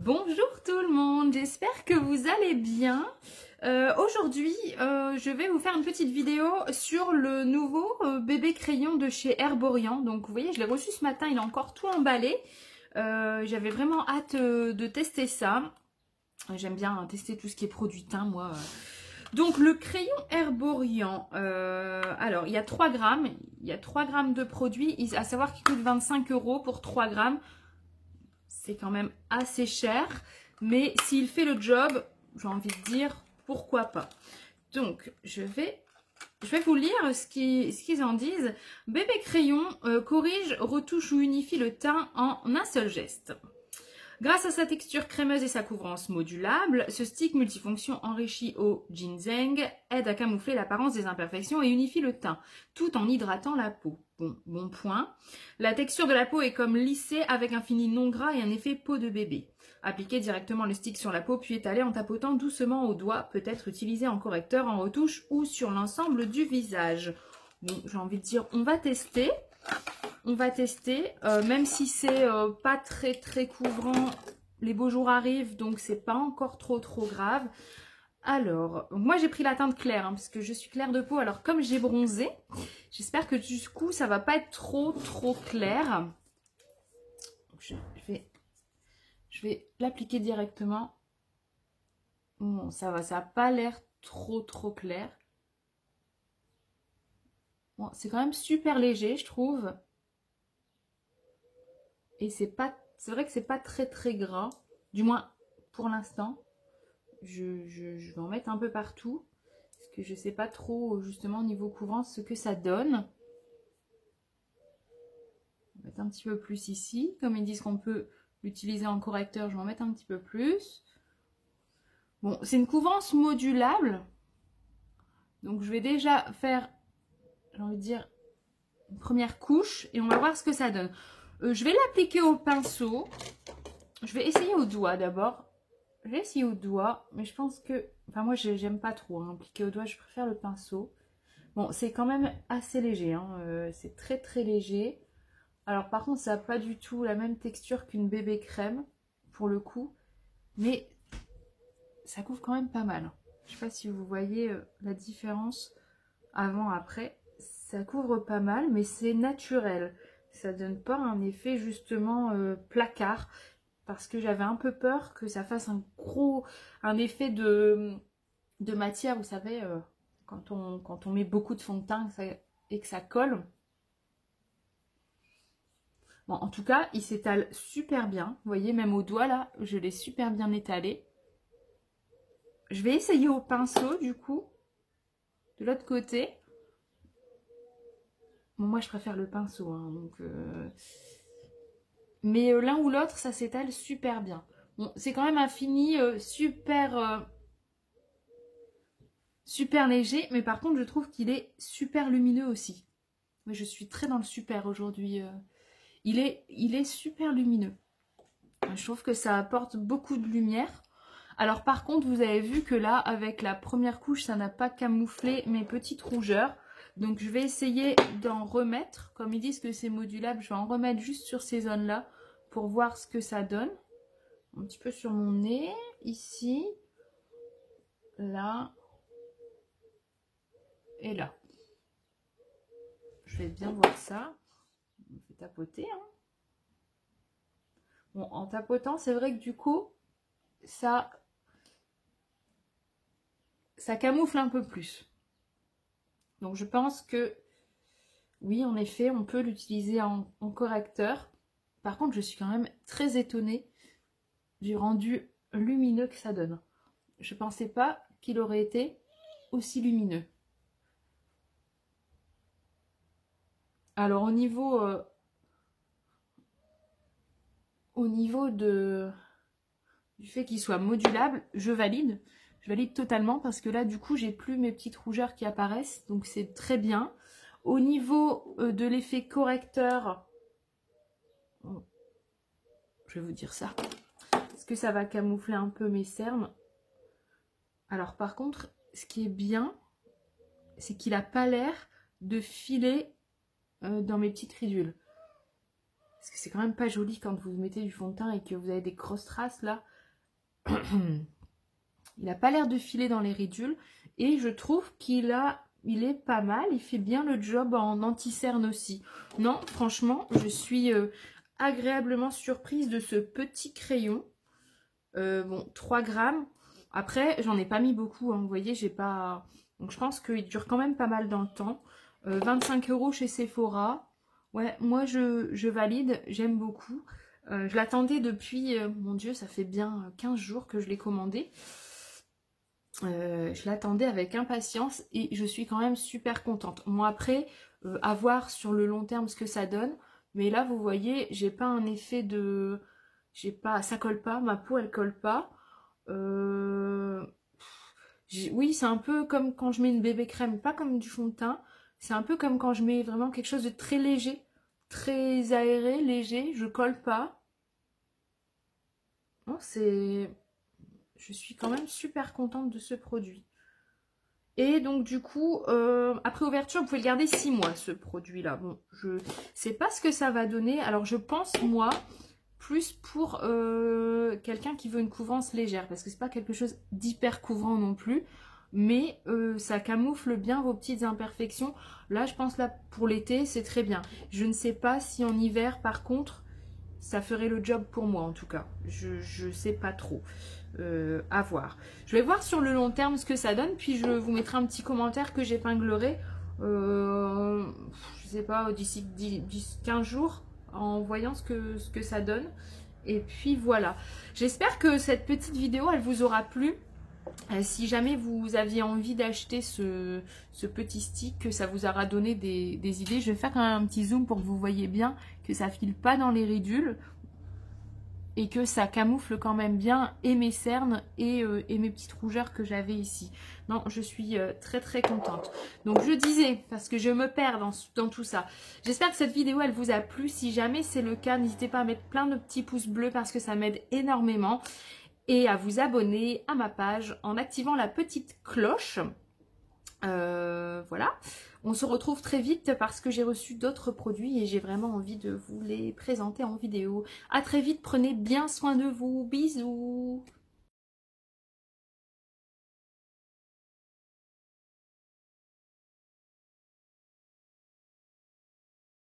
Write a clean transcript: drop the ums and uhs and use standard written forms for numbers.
Bonjour tout le monde, j'espère que vous allez bien. Aujourd'hui, je vais vous faire une petite vidéo sur le nouveau bébé crayon de chez Herborian. Donc vous voyez, je l'ai reçu ce matin, il est encore tout emballé. J'avais vraiment hâte de tester ça. J'aime bien tester tout ce qui est produit teint, moi. Donc le crayon Herborian, alors il y a 3 grammes, il y a 3 grammes de produit, à savoir qu'il coûte 25 € pour 3 grammes. C'est quand même assez cher, mais s'il fait le job, j'ai envie de dire, pourquoi pas. Donc, je vais vous lire ce qu'ils en disent. Bébé crayon corrige, retouche ou unifie le teint en un seul geste. Grâce à sa texture crémeuse et sa couvrance modulable, ce stick multifonction enrichi au ginseng aide à camoufler l'apparence des imperfections et unifie le teint, tout en hydratant la peau. Bon point. La texture de la peau est comme lissée avec un fini non gras et un effet peau de bébé. Appliquez directement le stick sur la peau puis étalez en tapotant doucement au doigt, peut être utilisé en correcteur, en retouche ou sur l'ensemble du visage. Bon, j'ai envie de dire, on va tester. On va tester, même si c'est pas très couvrant, les beaux jours arrivent, donc c'est pas encore trop grave. Alors, moi j'ai pris la teinte claire, parce que je suis claire de peau, alors comme j'ai bronzé, j'espère que du coup ça va pas être trop clair. Donc, je vais l'appliquer directement. Bon, ça va, ça n'a pas l'air trop clair. Bon, c'est quand même super léger, je trouve. Et c'est vrai que c'est pas très gras, du moins pour l'instant. Je vais en mettre un peu partout, parce que je sais pas trop justement au niveau couvrance ce que ça donne. On va mettre un petit peu plus ici, comme ils disent qu'on peut l'utiliser en correcteur, je vais en mettre un petit peu plus. Bon, c'est une couvrance modulable, donc je vais déjà faire, j'ai envie de dire, une première couche et on va voir ce que ça donne. Je vais l'appliquer au pinceau. Je vais essayer au doigt d'abord. Je vais essayer au doigt, mais je pense que... Enfin, moi, j'aime pas trop appliquer au doigt. Je préfère le pinceau. Bon, c'est quand même assez léger. C'est très léger. Alors, par contre, ça n'a pas du tout la même texture qu'une bébé crème, pour le coup. Mais ça couvre quand même pas mal. Je sais pas si vous voyez la différence avant-après. Ça couvre pas mal, mais c'est naturel. Ça donne pas un effet justement placard, parce que j'avais un peu peur que ça fasse un effet de matière, vous savez, quand on met beaucoup de fond de teint et que ça colle. Bon, en tout cas, il s'étale super bien. Vous voyez, même au doigt là, je l'ai super bien étalé. Je vais essayer au pinceau du coup, de l'autre côté. Bon, moi je préfère le pinceau, donc... Mais l'un ou l'autre, ça s'étale super bien. Bon, c'est quand même un fini super léger, mais par contre, je trouve qu'il est super lumineux aussi. Oui, je suis très dans le super aujourd'hui. Il est super lumineux. Je trouve que ça apporte beaucoup de lumière. Alors par contre, vous avez vu que là, avec la première couche, ça n'a pas camouflé mes petites rougeurs. Donc je vais essayer d'en remettre. Comme ils disent que c'est modulable, je vais en remettre juste sur ces zones-là pour voir ce que ça donne. Un petit peu sur mon nez, ici, là et là. Je vais bien voir ça. On fait tapoter. Bon, en tapotant, c'est vrai que du coup, ça camoufle un peu plus. Donc je pense que, oui, en effet, on peut l'utiliser en correcteur. Par contre, je suis quand même très étonnée du rendu lumineux que ça donne. Je ne pensais pas qu'il aurait été aussi lumineux. Alors au niveau du fait qu'il soit modulable, je valide. Je valide totalement parce que là, du coup, j'ai plus mes petites rougeurs qui apparaissent. Donc c'est très bien. Au niveau de l'effet correcteur, je vais vous dire ça. Est-ce que ça va camoufler un peu mes cernes? Alors par contre, ce qui est bien, c'est qu'il n'a pas l'air de filer dans mes petites ridules. Parce que c'est quand même pas joli quand vous mettez du fond de teint et que vous avez des grosses traces là. Il n'a pas l'air de filer dans les ridules. Et je trouve il est pas mal. Il fait bien le job en anti-cerne aussi. Non, franchement, je suis agréablement surprise de ce petit crayon. Bon, 3 grammes. Après, j'en ai pas mis beaucoup. Hein, vous voyez, j'ai pas... Donc, je pense qu'il dure quand même pas mal dans le temps. 25 € chez Sephora. Ouais, moi, je valide. J'aime beaucoup. Je l'attendais depuis... mon Dieu, ça fait bien 15 jours que je l'ai commandé. Je l'attendais avec impatience et je suis quand même super contente. Moi après, à voir sur le long terme ce que ça donne. Mais là, vous voyez, j'ai pas un effet de... ça colle pas, ma peau elle colle pas. Oui, c'est un peu comme quand je mets une bébé crème, pas comme du fond de teint. C'est un peu comme quand je mets vraiment quelque chose de très léger, très aéré, léger, je colle pas. Non, je suis quand même super contente de ce produit. Et donc du coup, après ouverture, vous pouvez le garder 6 mois ce produit-là. Bon, je sais pas ce que ça va donner. Alors je pense, moi, plus pour quelqu'un qui veut une couvrance légère. Parce que c'est pas quelque chose d'hyper couvrant non plus. Mais ça camoufle bien vos petites imperfections. Là, je pense là pour l'été, c'est très bien. Je ne sais pas si en hiver, par contre, ça ferait le job pour moi en tout cas. Je sais pas trop. À voir. Je vais voir sur le long terme ce que ça donne. Puis je vous mettrai un petit commentaire que j'épinglerai. Je sais pas, d'ici 15 jours. En voyant ce que ça donne. Et puis voilà. J'espère que cette petite vidéo, elle vous aura plu. Si jamais vous aviez envie d'acheter ce petit stick, que ça vous aura donné des idées, je vais faire un petit zoom pour que vous voyez bien que ça file pas dans les ridules et que ça camoufle quand même bien et mes cernes et mes petites rougeurs que j'avais ici. Non, je suis très très contente. Donc je disais, parce que je me perds dans tout ça, j'espère que cette vidéo elle vous a plu. Si jamais c'est le cas, n'hésitez pas à mettre plein de petits pouces bleus parce que ça m'aide énormément. Et à vous abonner à ma page en activant la petite cloche. Voilà. On se retrouve très vite parce que j'ai reçu d'autres produits et j'ai vraiment envie de vous les présenter en vidéo. À très vite, prenez bien soin de vous. Bisous.